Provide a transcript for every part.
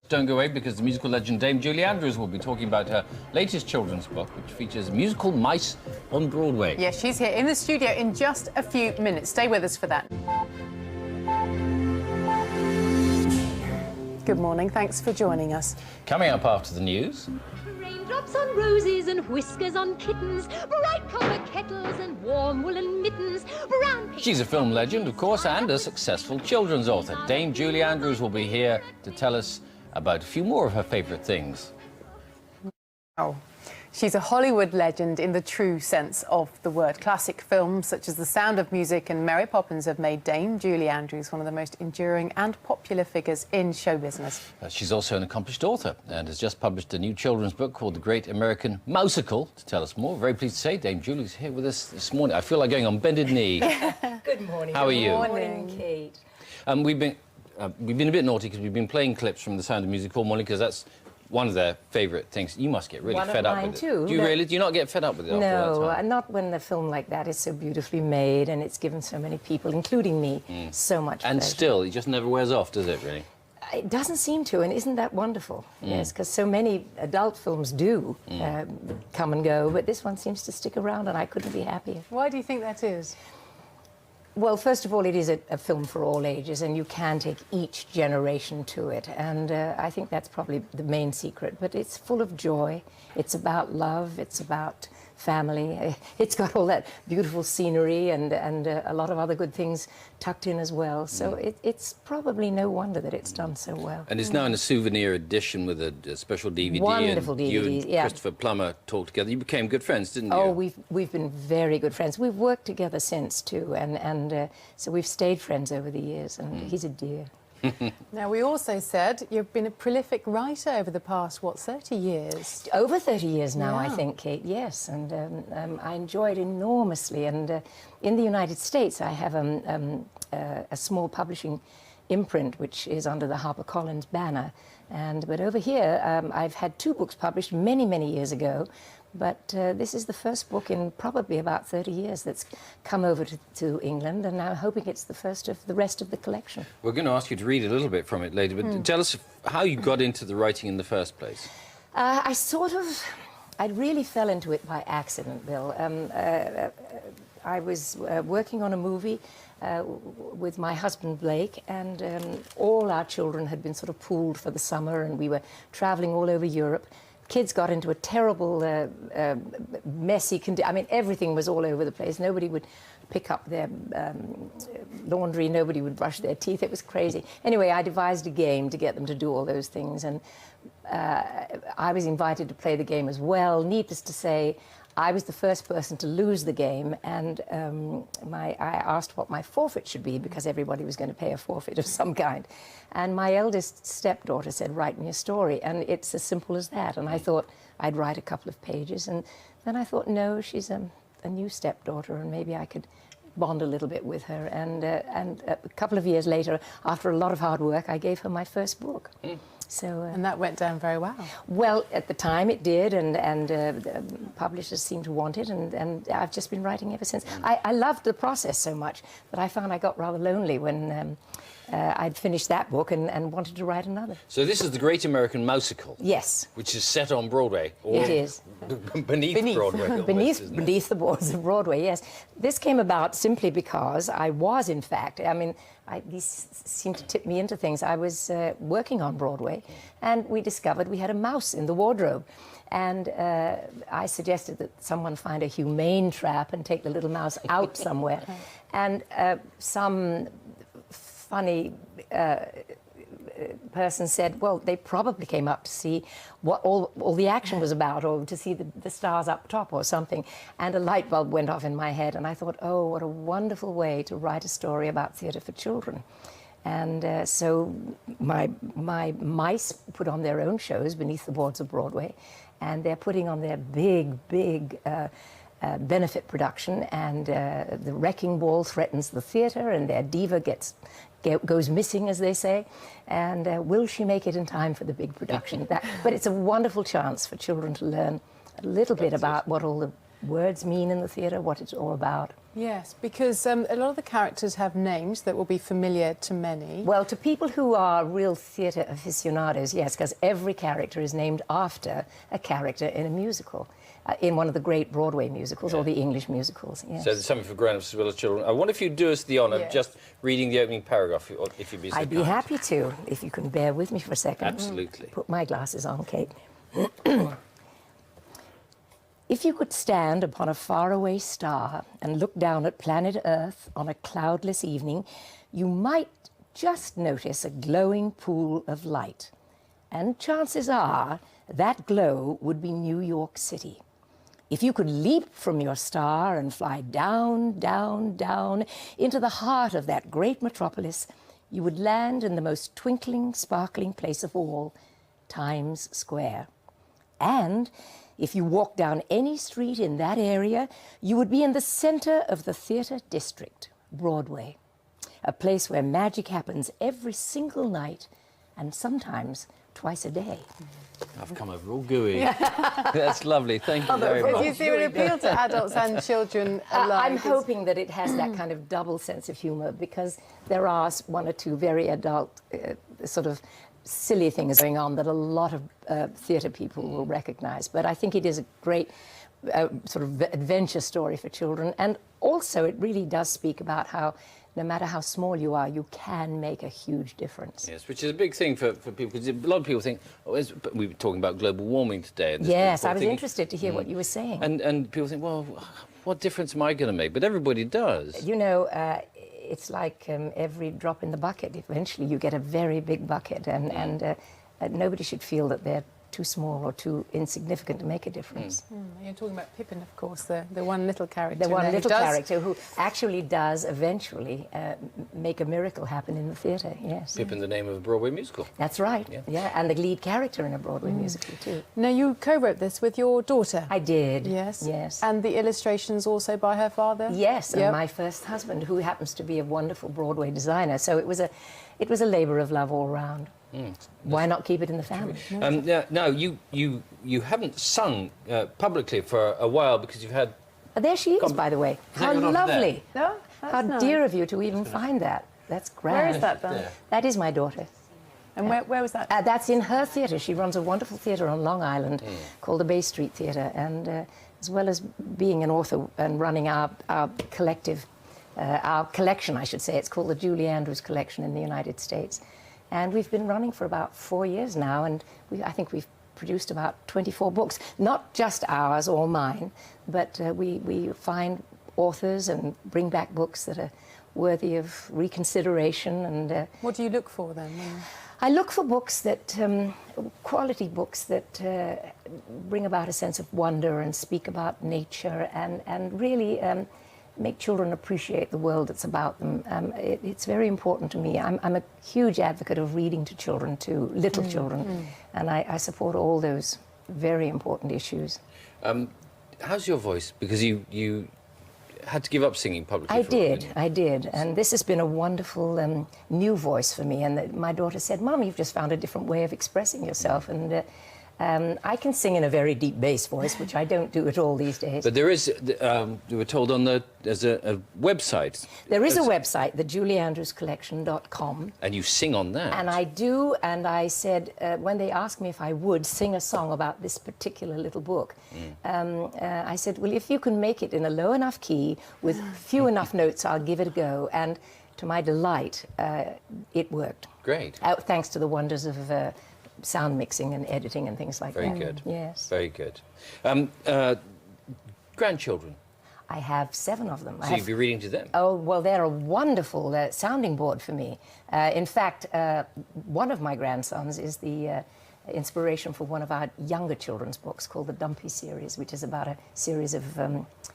Don't go away, because the musical legend Dame Julie Andrews will be talking about her latest children's book, which features musical mice on Broadway. Yeah, she's here in the studio in just a few minutes. Stay with us for that. Good morning, thanks for joining us. Coming up after the news... Raindrops on roses and whiskers on kittens, bright copper kettles and warm woolen mittens, brown... She's a film legend, of course, and a successful children's author. Dame Julie Andrews will be here to tell us about a few more of her favourite things. Oh, she's a Hollywood legend in the true sense of the word. Classic films such as The Sound of Music and Mary Poppins have made Dame Julie Andrews one of the most enduring and popular figures in show business. She's also an accomplished author and has just published a new children's book called The Great American Mousical. To tell us more, very pleased to say Dame Julie's here with us this morning. I feel like going on bended knee. Good morning. How are you? Good morning, Kate. We've been a bit naughty because we've been playing clips from The Sound of Music all morning, because that's one of their favourite things. You must get really fed up with it. Too. Do you really? Do you not get fed up with it after that time? No, not when a film like that is so beautifully made and it's given so many people, including me, so much pleasure. And still, it just never wears off, does it, really? It doesn't seem to, and isn't that wonderful? Yes, because so many adult films do come and go, but this one seems to stick around, and I couldn't be happier. Why do you think that is? Well, first of all, it is a film for all ages, and you can take each generation to it. And I think that's probably the main secret. But it's full of joy. It's about love. It's about family. It's got all that beautiful scenery and a lot of other good things tucked in as well. So it's probably no wonder that it's done so well. And it's now in a souvenir edition with a special DVD. Wonderful and you DVD, and yeah. Christopher Plummer talked together. You became good friends, didn't you? Oh, we've been very good friends. We've worked together since, too, and so we've stayed friends over the years, and he's a dear. Now, we also said you've been a prolific writer over the past, what, 30 years? Over 30 years now, Yeah. I think, Kate, yes. And I enjoy it enormously. And in the United States, I have a small publishing imprint, which is under the HarperCollins banner. But over here, I've had 2 books published many, many years ago. But this is the first book in probably about 30 years that's come over to England, and I'm hoping it's the first of the rest of the collection. We're going to ask you to read a little bit from it later, but tell us how you got into the writing in the first place. I really fell into it by accident, Bill. I was working on a movie with my husband, Blake, and all our children had been sort of pooled for the summer, and we were traveling all over Europe. Kids got into a terrible, messy condition. I mean, everything was all over the place. Nobody would pick up their laundry. Nobody would brush their teeth. It was crazy. Anyway, I devised a game to get them to do all those things, and I was invited to play the game as well. Needless to say, I was the first person to lose the game, and I asked what my forfeit should be, because everybody was going to pay a forfeit of some kind. And my eldest stepdaughter said, "Write me a story," and it's as simple as that. And I thought I'd write a couple of pages, and then I thought, no, she's a new stepdaughter, and maybe I could bond a little bit with her. And a couple of years later, after a lot of hard work, I gave her my first book. So, And that went down very well. Well, at the time it did, and publishers seemed to want it, and I've just been writing ever since. I loved the process so much that I found I got rather lonely when I'd finished that book and wanted to write another. So this is The Great American Mousical. Yes. Which is set on Broadway. Or it is. beneath Broadway. Almost, beneath the boards of Broadway, yes. This came about simply because I was, in fact, I mean, these seem to tip me into things. I was working on Broadway, and we discovered we had a mouse in the wardrobe. And I suggested that someone find a humane trap and take the little mouse out somewhere. And some funny person said, well, they probably came up to see what all the action was about, or to see the stars up top or something. And a light bulb went off in my head, and I thought, oh, what a wonderful way to write a story about theatre for children. And so my mice put on their own shows beneath the boards of Broadway, and they're putting on their big benefit production, and the wrecking ball threatens the theatre, and their diva goes missing, as they say, and will she make it in time for the big production? But it's a wonderful chance for children to learn a little bit about what all the words mean in the theatre, what it's all about. Yes, because a lot of the characters have names that will be familiar to many. Well, to people who are real theatre aficionados, yes, because every character is named after a character in a musical, in one of the great Broadway musicals or the English musicals, yes. So there's something for grown-ups as well as children. I wonder if you'd do us the honour of just reading the opening paragraph, if you'd be so I'd be kind. happy to, if you can bear with me for a second. Absolutely. Put my glasses on, Kate. If you could stand upon a faraway star and look down at planet Earth on a cloudless evening, you might just notice a glowing pool of light. And chances are that glow would be New York City. If you could leap from your star and fly down, down, down into the heart of that great metropolis, you would land in the most twinkling, sparkling place of all, Times Square. And if you walk down any street in that area, you would be in the center of the theater district, Broadway, a place where magic happens every single night and sometimes twice a day. I've come over all gooey. That's lovely. Thank you very much. Do you see it appeal to adults and children alike? I'm hoping that it has that kind of double sense of humor, because there are one or two very adult sort of silly things going on that a lot of theatre people will recognise. But I think it is a great sort of adventure story for children. And also it really does speak about how no matter how small you are, you can make a huge difference. Yes, which is a big thing for people, because a lot of people think, oh, we were talking about global warming today. And yes, I was interested to hear what you were saying. And people think, well, what difference am I going to make? But everybody does. You know, it's like every drop in the bucket. Eventually you get a very big bucket, and nobody should feel that they're too small or too insignificant to make a difference. You're talking about Pippin, of course, the one little character. The one little character who actually does eventually make a miracle happen in the theatre, yes. Pippin, the name of a Broadway musical. That's right, yeah, and the lead character in a Broadway musical too. Now, you co-wrote this with your daughter. I did. Yes. Yes. And the illustrations also by her father? Yes, and my first husband, who happens to be a wonderful Broadway designer. So it was a labour of love all round. Why not keep it in the family? Now, you haven't sung publicly for a while because you've had... There she is, by the way. How lovely. No, How dear of you to even find that. That's grand. Where is that then? That is my daughter. And where was that? That's in her theatre. She runs a wonderful theatre on Long Island called the Bay Street Theatre. And as well as being an author and running our collective, our collection, I should say, it's called the Julie Andrews Collection in the United States. And we've been running for about 4 years now, and I think we've produced about 24 books. Not just ours or mine, but we find authors and bring back books that are worthy of reconsideration. And What do you look for then? I look for books that, quality books that bring about a sense of wonder and speak about nature and really make children appreciate the world that's about them. It's very important to me. I'm a huge advocate of reading to children too, little children, and I support all those very important issues. How's your voice? Because you had to give up singing publicly. I did, and this has been a wonderful new voice for me. And my daughter said, "Mum, you've just found a different way of expressing yourself." And I can sing in a very deep bass voice, which I don't do at all these days. But there is, we were told there's a website. There is a website, the julieandrewscollection.com. And you sing on that. And I do, and I said, when they asked me if I would sing a song about this particular little book, I said, well, if you can make it in a low enough key with few enough notes, I'll give it a go. And to my delight, it worked. Great. Thanks to the wonders of sound mixing and editing and things like that. Very good. Yes. Very good. Grandchildren. I have 7 of them. So you'd be reading to them? Oh, well, they're a wonderful sounding board for me. In fact, one of my grandsons is the inspiration for one of our younger children's books called the Dumpy series, which is about a series of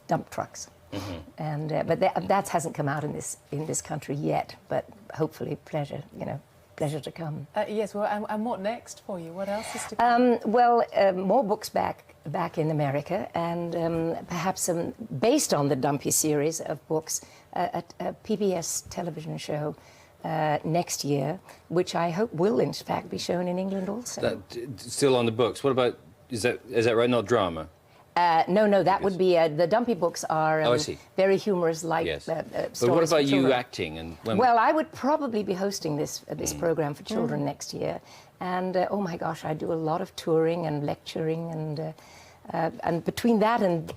dump trucks. And but that hasn't come out in this country yet. But hopefully, pleasure, pleasure to come. Yes, well, and what next for you? What else is to come? More books back in America, and perhaps based on the Dumpy series of books, a PBS television show next year, which I hope will, in fact, be shown in England also. Still on the books. What about, is that right, not drama? No, that would be, the Dumpy books are I see. very humorous, light Yes. stories. But what about for you children. acting? And when... Well, I would probably be hosting this program for children next year. And, oh my gosh, I do a lot of touring and lecturing, and between that and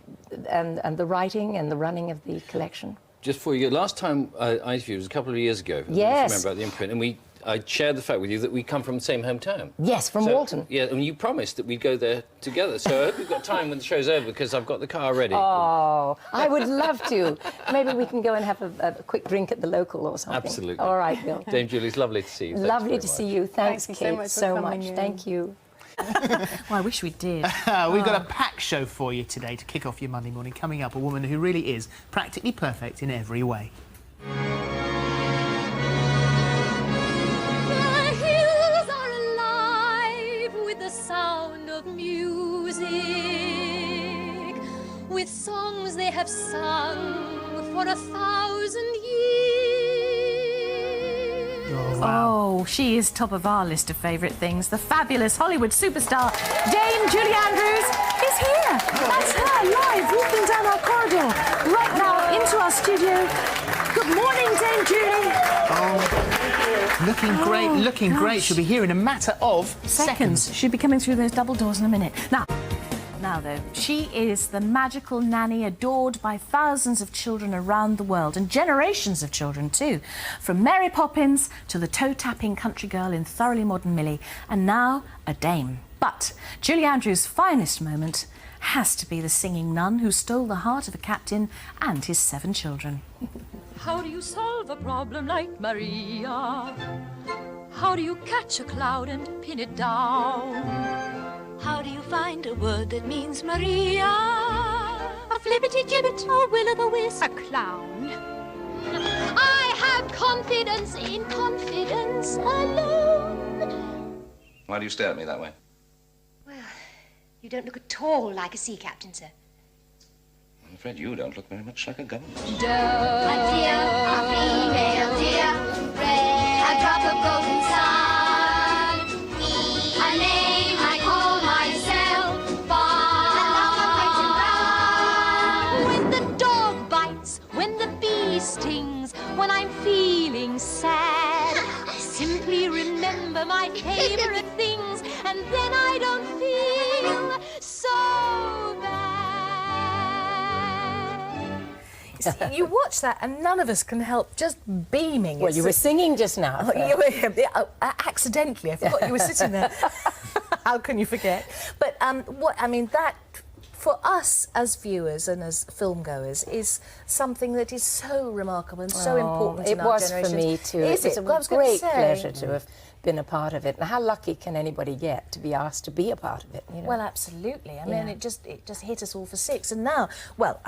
the writing and the running of the collection. Just before you go, last time I interviewed was a couple of years ago. Yes. I remember about the imprint, and I shared the fact with you that we come from the same hometown. Yes, from Walton. Yeah, and you promised that we'd go there together. So I hope we've got time when the show's over, because I've got the car ready. Oh, I would love to. Maybe we can go and have a quick drink at the local or something. Absolutely. All right, Bill. Dame Julie, it's lovely to see you. Thanks Lovely very to much. see you. Thanks, Thank Kate, you so so much for much. coming in. Thank you. Well, I wish we did. We've got a packed show for you today to kick off your Monday morning. Coming up, a woman who really is practically perfect in every way. The hills are alive with the sound of music, with songs they have sung for 1,000 years. Oh, she is top of our list of favourite things. The fabulous Hollywood superstar Dame Julie Andrews is here. That's her, live, walking down our corridor, right now into our studio. Good morning, Dame Julie. Looking great, looking great. She'll be here in a matter of seconds. She'll be coming through those double doors in a minute. Now, though, she is the magical nanny adored by thousands of children around the world, and generations of children too, from Mary Poppins to the toe-tapping country girl in Thoroughly Modern Millie, and now a dame. But Julie Andrews' finest moment has to be the singing nun who stole the heart of a captain and his 7 children. How do you solve a problem like Maria? How do you catch a cloud and pin it down? How do you find a word that means Maria? A flippity-gibbet, a will-o'-the-wisp, a clown. I have confidence in confidence alone. Why do you stare at me that way? Well, you don't look at all like a sea captain, sir. I'm afraid you don't look very much like a governess. A deer, a female deer, red, a drop of golden sun. A name I call myself, When the dog bites, when the bee stings, when I'm feeling sad, simply remember my favorite things, and then I don't feel so bad. You watch that and none of us can help just beaming. Well, you were singing just now. Accidentally, I forgot you were sitting there. How can you forget? But that, for us as viewers and as film goers, is something that is so remarkable and so important in our generation. It was for me too. Is It's it? a Well, I was gonna great say. pleasure to have been a part of it. And how lucky can anybody get to be asked to be a part of it? You know? Well, absolutely. I mean, Yeah. it just hit us all for 6. And now, well,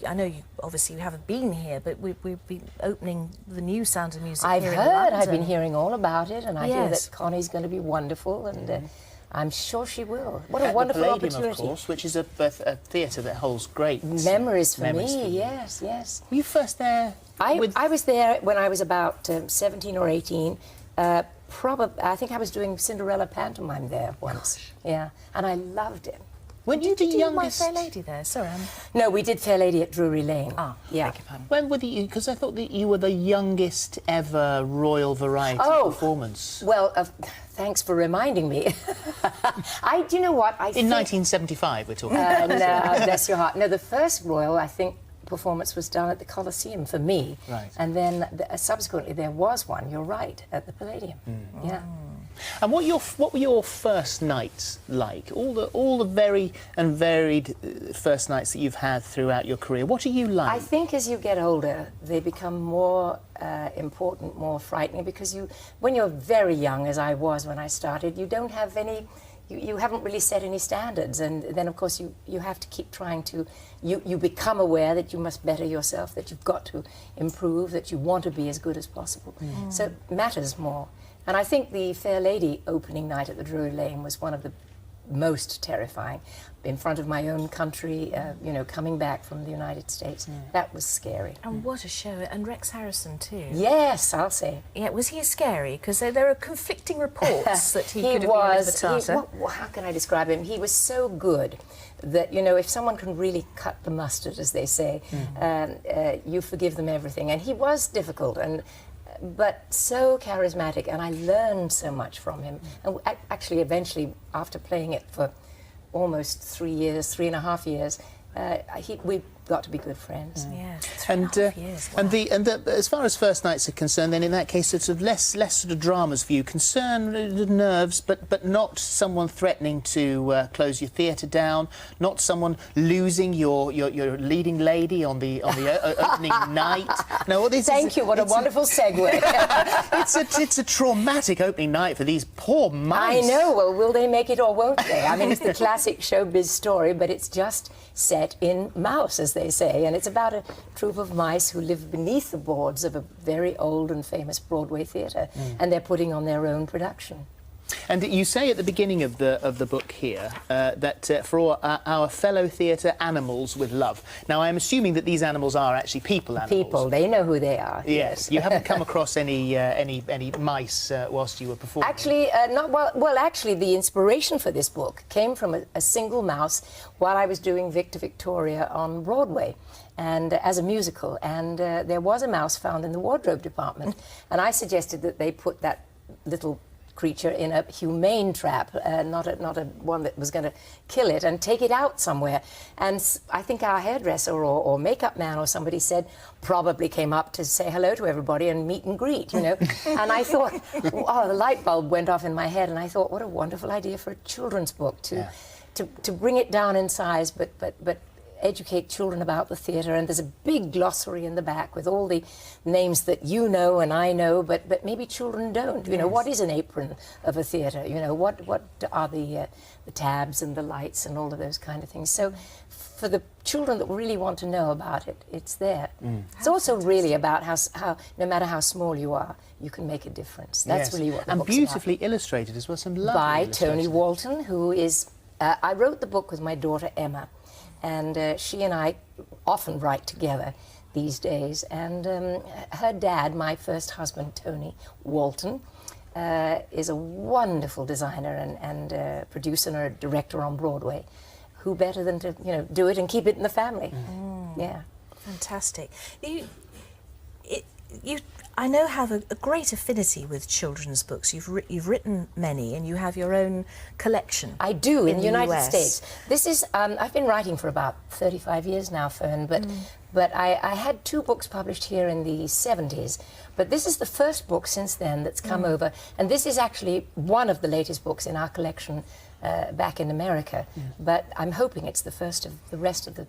I know you obviously haven't been here, but we've been opening the new Sound of Music. I've here in heard, I've London. been hearing all about it, and I hear Yes. that Connie's going to be wonderful, and I'm sure she will. What a At wonderful the Palladium, opportunity. of course, which is a theatre that holds great Memories for memories me, for you. yes, yes. Were you first there? I was there when I was about 17 or 18. I think I was doing Cinderella pantomime there once. Yeah, and I loved it. When you the Did you do My youngest? Fair Lady there? Sorry, No, we did Fair Lady at Drury Lane. Yeah. beg your pardon. When were you? Because I thought that you were the youngest ever Royal Variety performance. Well, thanks for reminding me. Do you know what? In 1975, we're talking. No, bless your heart. No, the first Royal, I think, performance was done at the Coliseum for me. Right. And then subsequently there was one, you're right, at the Palladium. Yeah. And what were your first nights like? All the very and varied first nights that you've had throughout your career. What are you like? I think as you get older, they become more important, more frightening, because when you're very young, as I was when I started, you don't have any... You haven't really set any standards, and then of course you have to keep trying to... You become aware that you must better yourself, that you've got to improve, that you want to be as good as possible. So it matters more. And I think the Fair Lady opening night at the Drury Lane was one of the most terrifying. In front of my own country, you know, coming back from the United States. That was scary. And what a show. And Rex Harrison too. Yes, I'll say. Yeah, was he scary? Because there are conflicting reports that he could have been over the tartar. How can I describe him? He was so good that, you know, if someone can really cut the mustard, as they say, you forgive them everything. And he was difficult, but so charismatic, and I learned so much from him. And actually, eventually, after playing it for almost 3 years, 3.5 years, we got to be good friends. Yeah, And 3.5 years. Wow. and as far as first nights are concerned, then in that case, it's sort of less sort of dramas for you, concern the nerves, but not someone threatening to close your theatre down, not someone losing your leading lady on the opening night. No, Thank you. What a wonderful segue. it's a traumatic opening night for these poor mice. I know. Well, will they make it or won't they? I mean, it's the classic showbiz story, but it's just set in mouse, as they say, and it's about a troupe of mice who live beneath the boards of a very old and famous Broadway theatre, and they're putting on their own production. And you say at the beginning of the book here that for our fellow theatre animals with love. Now, I'm assuming that these animals are actually people animals. People, they know who they are. Yes. You haven't come across any mice whilst you were performing? Actually, not well. Well, actually, the inspiration for this book came from a single mouse while I was doing Victor Victoria on Broadway, and as a musical. And there was a mouse found in the wardrobe department, and I suggested that they put that little creature in a humane trap, not a one that was going to kill it, and take it out somewhere. And I think our hairdresser or makeup man or somebody said, probably came up to say hello to everybody and meet and greet, you know. And I thought, oh, the light bulb went off in my head, and I thought, what a wonderful idea for a children's book to bring it down in size, but educate children about the theatre. And there's a big glossary in the back with all the names that you know and I know, but maybe children don't. You know, what is an apron of a theatre? You know, what are the tabs and the lights and all of those kind of things. So for the children that really want to know about it, it's there. It's also really about how no matter how small you are, you can make a difference. That's really what the book's beautifully about. Illustrated as well, some lovely By Tony illustrations. Walton, who is... I wrote the book with my daughter Emma, and she and I often write together these days. And her dad, my first husband, Tony Walton, is a wonderful designer and producer and a director on Broadway. Who better than to, you know, do it and keep it in the family? Yeah. Fantastic. You I know, have a great affinity with children's books. You've written many, and you have your own collection. I do, in the United US. States. This is, I've been writing for about 35 years now, Fern, but I had 2 books published here in the 70s, but this is the first book since then that's come over, and this is actually one of the latest books in our collection back in America, but I'm hoping it's the first of the rest of the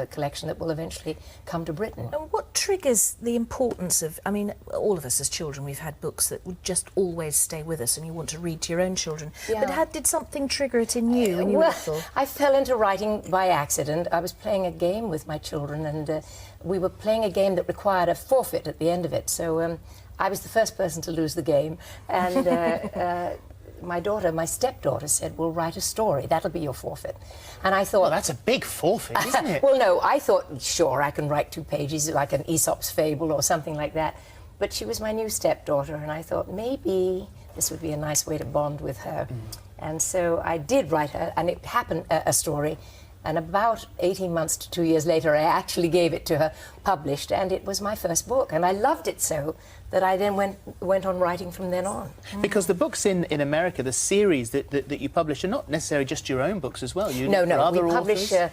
collection that will eventually come to Britain. And what triggers the importance of, I mean, all of us as children, we've had books that would just always stay with us and you want to read to your own children. Yeah. But did something trigger it in you when you were little? I fell into writing by accident. I was playing a game with my children, and we were playing a game that required a forfeit at the end of it. So I was the first person to lose the game, and my stepdaughter said, "We'll write a story. That'll be your forfeit." And I thought... Well, that's a big forfeit, isn't it? Well, no, I thought, sure, I can write 2 pages, like an Aesop's fable or something like that. But she was my new stepdaughter, and I thought maybe this would be a nice way to bond with her. And so I did write her, and it happened, a story. And about 18 months to 2 years later, I actually gave it to her, published, and it was my first book. And I loved it so that I then went on writing from then on. Because the books in America, the series that you publish, are not necessarily just your own books as well. You No, other we publish authors?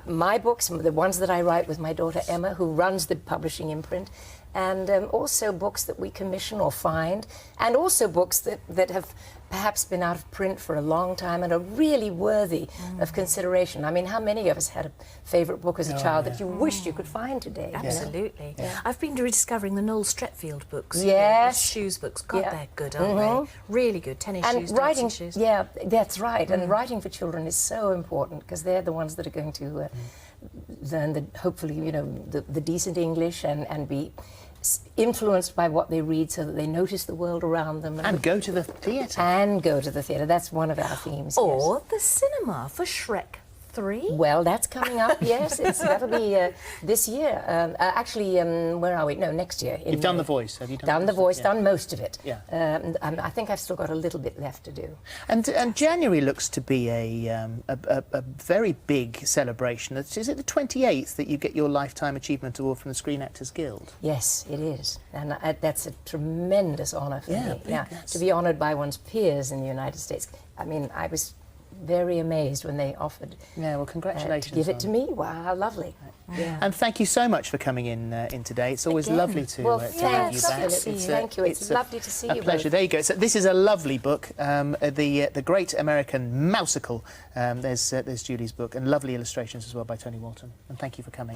my books, the ones that I write with my daughter Emma, who runs the publishing imprint, and also books that we commission or find, and also books that have perhaps been out of print for a long time and are really worthy of consideration. I mean, how many of us had a favourite book as a child that you wished you could find today? Absolutely. Yeah. I've been rediscovering the Noel Streatfeild books. Yes. The shoes books. God, they're good, aren't they? Really good. Tennis And shoes, writing, dancing shoes. yeah, that's right. And writing for children is so important because they're the ones that are going to learn, hopefully, you know, the decent English and be influenced by what they read so that they notice the world around them. And go to the theatre. And go to the theatre. That's one of our themes. Or the cinema for Shrek 3. Well, that's coming up, yes. That'll be this year. Actually, where are we? No, next year. You've done The Voice, have you done? Done The Voice, done most of it. Yeah. I think I've still got a little bit left to do. And January looks to be a very big celebration. Is it the 28th that you get your Lifetime Achievement Award from the Screen Actors Guild? Yes, it is. And that's a tremendous honour for me. Yeah, To be honoured by one's peers in the United States. I mean, I was very amazed when they offered well, congratulations to give it to me. Wow, how lovely. Yeah. And thank you so much for coming in today. It's always lovely to have you back. Thank you. It's lovely to see you. A pleasure. There you go. So this is a lovely book, the Great American Mousical. There's Julie's book, and lovely illustrations as well by Tony Walton. And thank you for coming.